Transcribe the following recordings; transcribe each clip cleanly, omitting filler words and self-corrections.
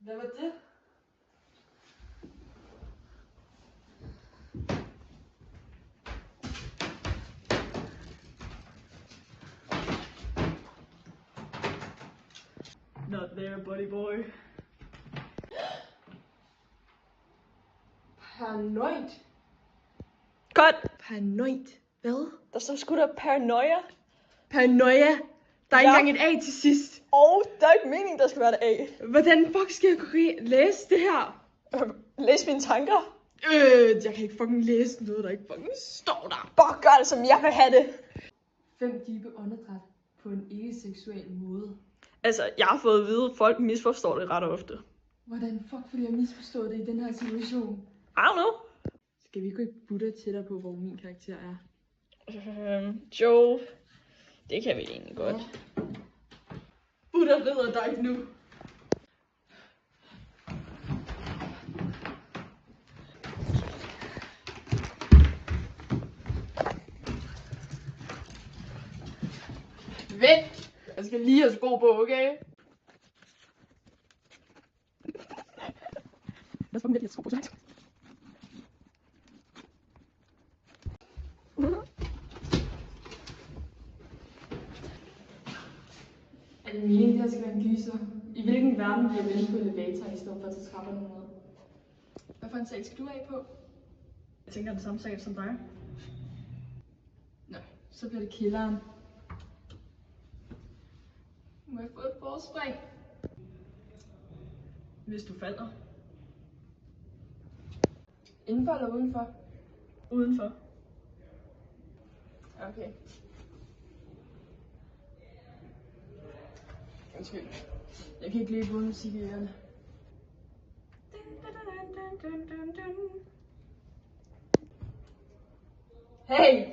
Hvad var det? Not there, buddy boy. Paranoid. Godt. Paranoid. Hvad? Der står sgu da paranoia. Paranoia. Der er ikke Ja. engang et A til sidst. Og der er ikke meningen, der skal være et A. Hvordan fuck skal jeg kunne læse det her? Læs mine tanker. Jeg kan ikke fucking læse noget, der ikke fucking står der. Bare gør det, som jeg vil have det. 5 dybe åndedræt på en ikke-seksuel måde. Altså, jeg har fået at vide, at folk misforstår det ret ofte. Hvordan fuck ville jeg misforstå det i den her situation? I don't know. Skal vi gå et butter tættere på, hvor min karakter er? Joe. Det kan vi egentlig godt. Butter rider dig ikke nu. Vent! Jeg skal lige have sko på, okay? Lad os få lidt sko på, så. Er det meningen, det her skal være en gyser? I hvilken verden bliver vendt på elevatoren i stedet for at tage trapperne ned? Hvad for en sal skal du af på? Jeg tænker det samme sag som dig. Nå, så bliver det kælderen. Må jeg få et forspring? Hvis du falder. Indenfor eller udenfor? Udenfor. Okay. Undskyld. Jeg kan ikke lide både musik i ørerne. Hey!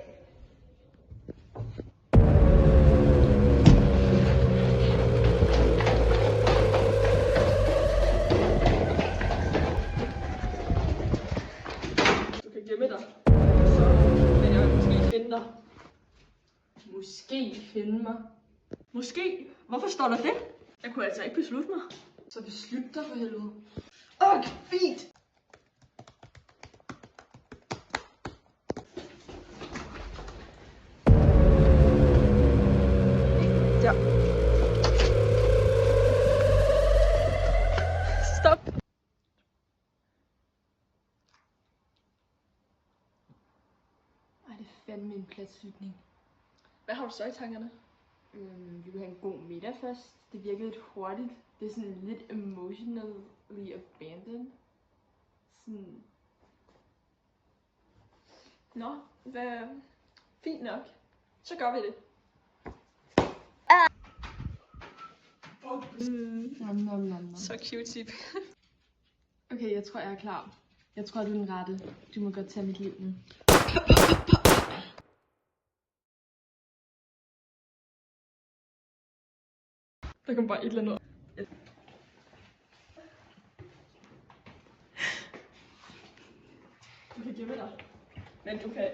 Du kan gemme dig. Så vil jeg måske finde dig. Måske finde mig. Måske? Hvorfor står der det? Jeg kunne altså ikke beslutte mig. Så beslut dig for helvede. Okay, fint. Ja. Stop. Ej, det er fandme en pladsflytning. Hvad har du så i tankerne? Vi vil have en god middag først. Det virkede lidt hurtigt. Det er sådan lidt emotionally abandoned. Sådan... Nå, hvad... Fint nok. Så gør vi det. Nom. Så cute tip. Okay, jeg tror, jeg er klar. Jeg tror, du er den rette. Du må godt tage mit liv nu. Der kom bare et eller andet. Du kan gemme dig. Men du kan